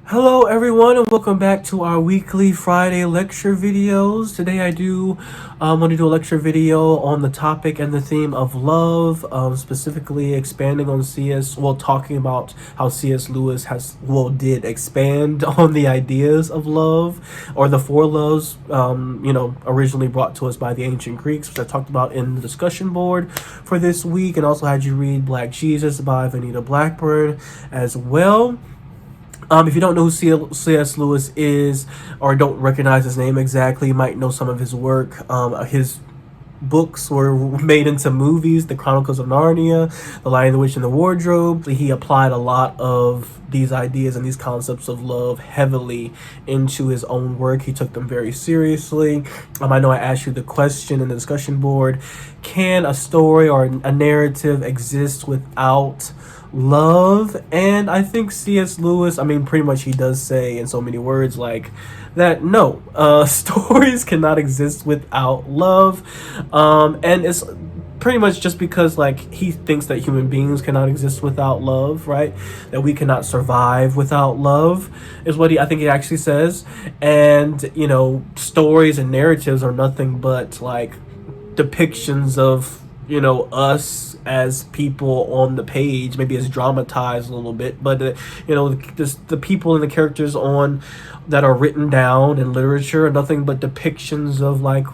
Hello everyone and welcome back to our weekly Friday lecture videos. Today I want to do a lecture video on the topic and the theme of love, specifically expanding on talking about how C.S. Lewis did expand on the ideas of love or the four loves, originally brought to us by the ancient Greeks, which I talked about in the discussion board for this week, and also had you read Black Jesus by Vanita Blackburn as well. If you don't know who C.S. Lewis is or don't recognize his name exactly, you might know some of his work. His books were made into movies, The Chronicles of Narnia, The Lion, the Witch, and the Wardrobe. He applied a lot of these ideas and these concepts of love heavily into his own work. He took them very seriously. I know I asked you the question in the discussion board, can a story or a narrative exist without love? And I think C.S. Lewis, pretty much he does say in so many words like that, no, stories cannot exist without love. And it's pretty much just because like he thinks that human beings cannot exist without love, right? That we cannot survive without love is what I think he actually says. And stories and narratives are nothing but like depictions of us as people on the page. Maybe it's dramatized a little bit, but the people and the characters on that are written down in literature are nothing but depictions of like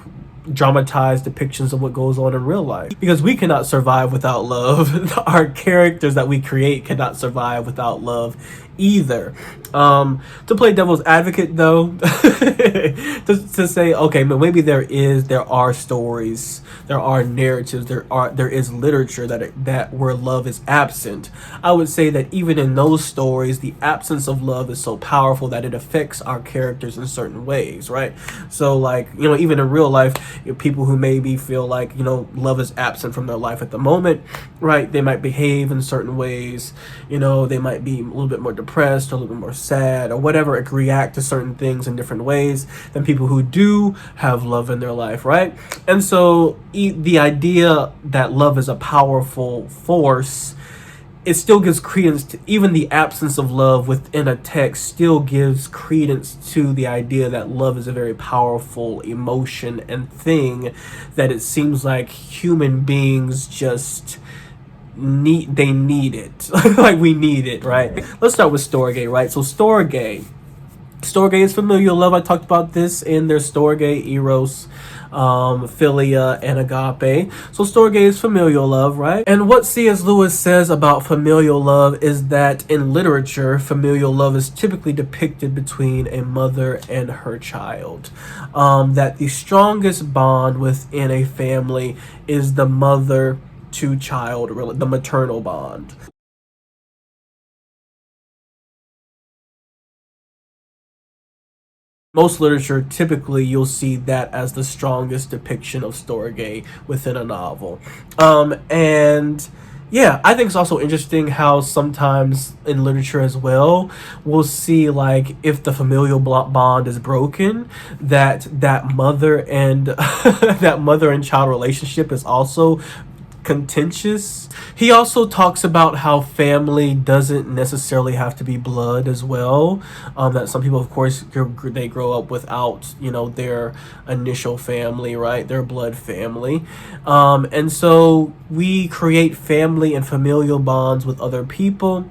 dramatized depictions of what goes on in real life, because we cannot survive without love. Our characters that we create cannot survive without love either. To play devil's advocate though, to say, okay, but maybe there are stories, there are narratives, there is literature that where love is absent. I would say that even in those stories, the absence of love is so powerful that it affects our characters in certain ways, right? So like, even in real life, people who maybe feel like, love is absent from their life at the moment, right? They might behave in certain ways, they might be a little bit more depressed or a little bit more sad or whatever, react to certain things in different ways than people who do have love in their life, right? And so the idea that love is a powerful force, it still gives credence to even the absence of love within a text, still gives credence to the idea that love is a very powerful emotion and thing that it seems like human beings just need it. Like we need it, right? Let's start with Storge, right? So Storge is familial love. I talked about this in their Storge, Eros, Philia, and Agape. So Storge is familial love, right? And what C.S. Lewis says about familial love is that in literature, familial love is typically depicted between a mother and her child. That the strongest bond within a family is the mother to child, the maternal bond. Most literature, typically you'll see that as the strongest depiction of storge within a novel. And yeah, I think it's also interesting how sometimes in literature as well, we'll see like if the familial bond is broken, that mother and that mother and child relationship is also contentious. He also talks about how family doesn't necessarily have to be blood as well. That some people, of course, they grow up without, their initial family, right? Their blood family. And so we create family and familial bonds with other people.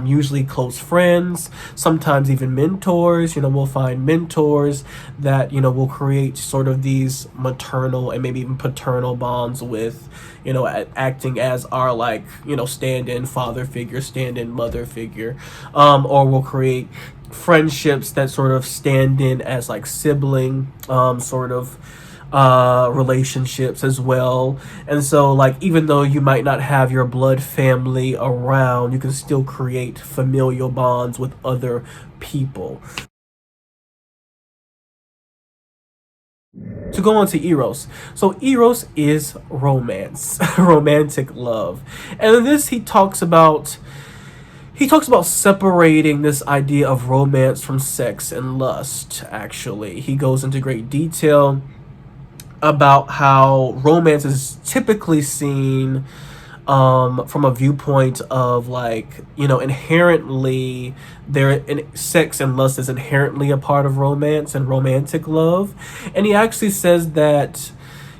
Usually close friends, sometimes even mentors. We'll find mentors that, will create sort of these maternal and maybe even paternal bonds with, acting as our like, stand-in father figure, stand-in mother figure. Or we'll create friendships that sort of stand in as like sibling sort of relationships as well. And so like even though you might not have your blood family around, you can still create familial bonds with other people. To go on to Eros. So Eros is romance, romantic love. And in this he talks about separating this idea of romance from sex and lust. Actually, he goes into great detail about how romance is typically seen from a viewpoint of like, you know, inherently sex and lust is inherently a part of romance and romantic love. And he actually says that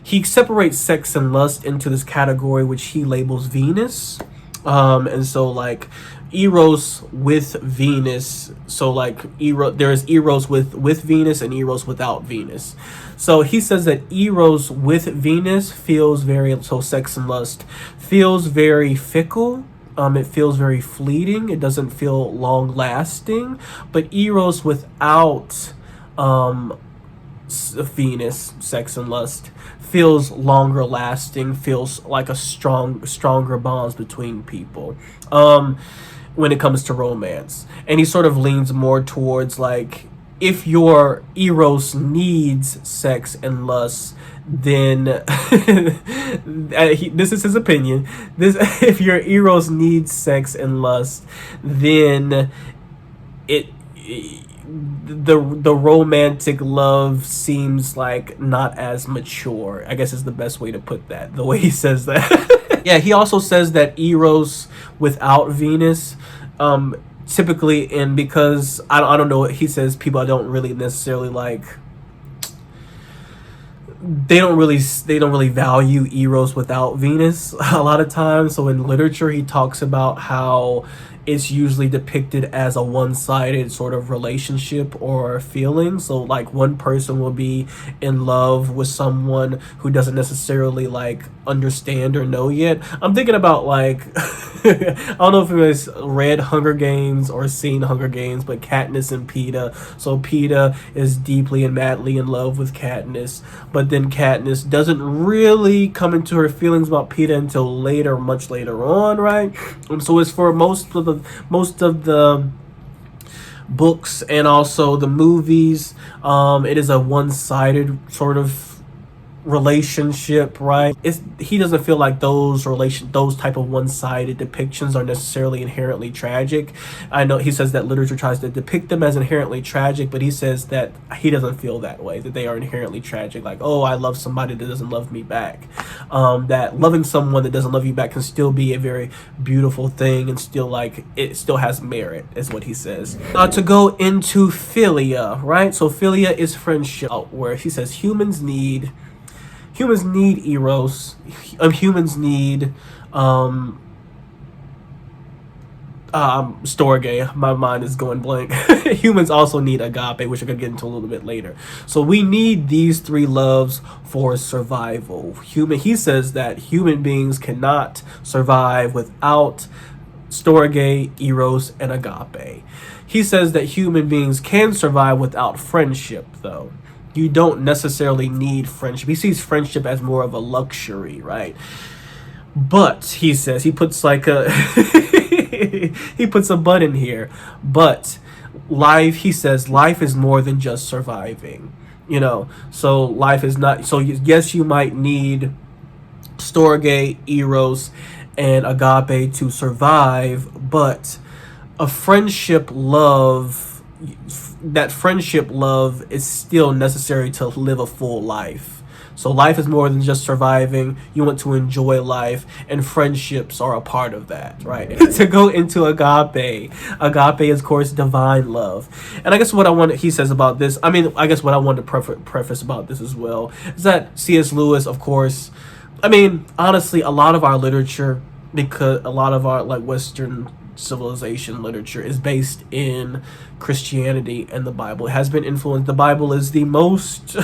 he separates sex and lust into this category which he labels Venus. And so like Eros with Venus, so like there is Eros with Venus and Eros without Venus. So he says that Eros with Venus feels very, so sex and lust feels very fickle. It feels very fleeting. It doesn't feel long lasting. But Eros without Venus, sex and lust, feels longer lasting, feels like a stronger bonds between people when it comes to romance. And he sort of leans more towards like, if your Eros needs sex and lust, then this is his opinion, this if your Eros needs sex and lust, then the romantic love seems like not as mature, I guess is the best way to put that, the way he says that. Yeah, he also says that Eros without Venus, typically, and because I don't know what he says, people don't really necessarily like, they don't really value Eros without Venus a lot of times. So in literature he talks about how it's usually depicted as a one-sided sort of relationship or feeling. So like one person will be in love with someone who doesn't necessarily like understand or know yet. I'm thinking about like I don't know if you guys read Hunger Games or seen Hunger Games, but Katniss and Peeta. So Peeta is deeply and madly in love with Katniss, but then Katniss doesn't really come into her feelings about Peeta until later, much later on, right? So it's for most of the books and also the movies, it is a one-sided sort of relationship, right? He doesn't feel like those type of one-sided depictions are necessarily inherently tragic. I know he says that literature tries to depict them as inherently tragic, but he says that he doesn't feel that way, that they are inherently tragic, like, oh, I love somebody that doesn't love me back. That loving someone that doesn't love you back can still be a very beautiful thing, and still like it still has merit, is what he says. To go into philia, right? So philia is friendship, where he says humans need Eros. Humans need Storge. My mind is going blank. Humans also need agape, which we're gonna get into a little bit later. So we need these three loves for survival. He says that human beings cannot survive without Storge, Eros, and agape. He says that human beings can survive without friendship, though. You don't necessarily need friendship. He sees friendship as more of a luxury, right? But he says, he puts like a he puts a but in here. But he says life is more than just surviving. You know, so life is not, so yes, you might need Storge, Eros, and agape to survive, but a friendship love is still necessary to live a full life. So life is more than just surviving. You want to enjoy life, and friendships are a part of that, right? To go into agape is, of course, divine love. And I guess he says about this, I guess what I wanted to preface about this as well is that C.S. Lewis, of course, honestly, a lot of our literature, because a lot of our like Western civilization literature is based in Christianity and the Bible. It has been influenced. The Bible is the most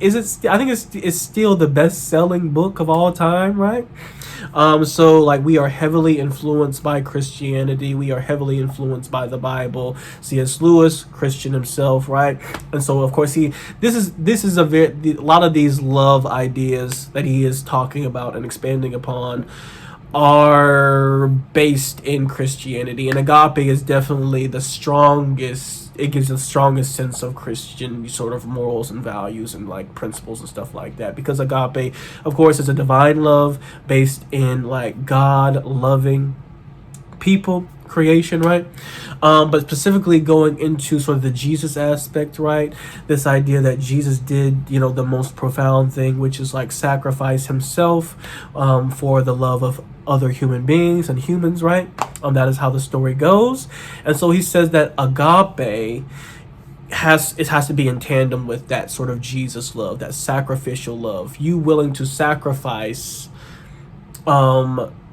it's still the best-selling book of all time, right? So like we are heavily influenced by Christianity. We are heavily influenced by the Bible. C.S. Lewis, Christian himself, right? And so of course this is a lot of these love ideas that he is talking about and expanding upon are based in Christianity, and agape is definitely the strongest. It gives the strongest sense of Christian sort of morals and values and like principles and stuff like that, because agape, of course, is a divine love based in like God loving people creation, right? But specifically going into sort of the Jesus aspect, right? This idea that Jesus did, you know, the most profound thing, which is like sacrifice himself for the love of other human beings and humans, right? That is how the story goes. And so he says that agape has to be in tandem with that sort of Jesus love, that sacrificial love. You willing to sacrifice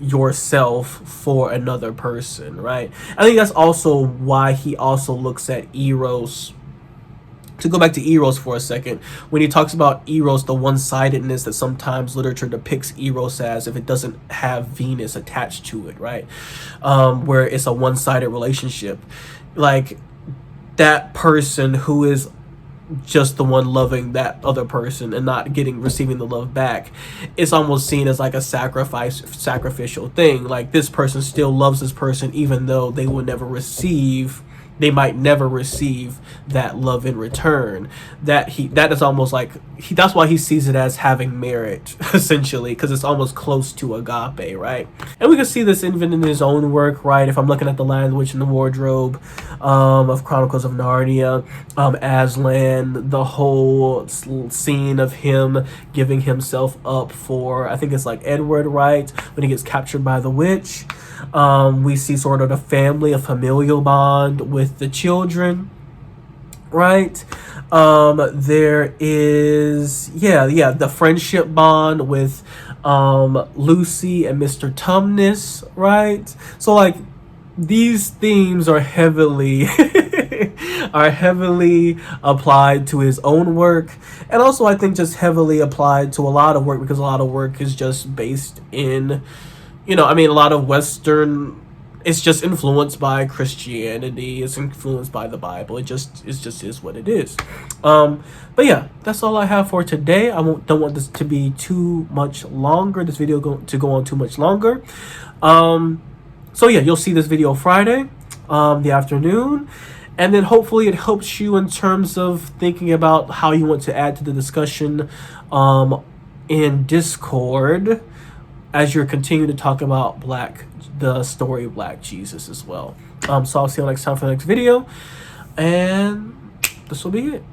yourself for another person, right? I think that's also why he also looks at eros. To go back to eros for a second, when he talks about eros, the one-sidedness that sometimes literature depicts eros as, if it doesn't have Venus attached to it, right? Where it's a one-sided relationship, like that person who is just the one loving that other person and not receiving the love back, it's almost seen as like a sacrificial thing. Like this person still loves this person even though they might never receive that love in return. That is almost like that's why he sees it as having merit, essentially, because it's almost close to agape, right? And we can see this even in his own work, right? If I'm looking at The Lion, the Witch, and the Wardrobe of Chronicles of Narnia, Aslan, the whole scene of him giving himself up for, I think it's like Edward, right? When he gets captured by the witch. We see sort of the family, a familial bond with the children, right? There is, the friendship bond with Lucy and Mr. Tumnus, right? So like these themes are heavily applied to his own work, and also I think just heavily applied to a lot of work, because a lot of work is just based in, a lot of Western, it's just influenced by Christianity, it's influenced by the Bible, it just is what it is. But yeah, that's all I have for today. Don't want this to be too much longer, this video to go on too much longer. So yeah, you'll see this video Friday, the afternoon, and then hopefully it helps you in terms of thinking about how you want to add to the discussion in Discord, as you're continuing to talk about the story of Black Jesus as well. So I'll see you next time for the next video, and this will be it.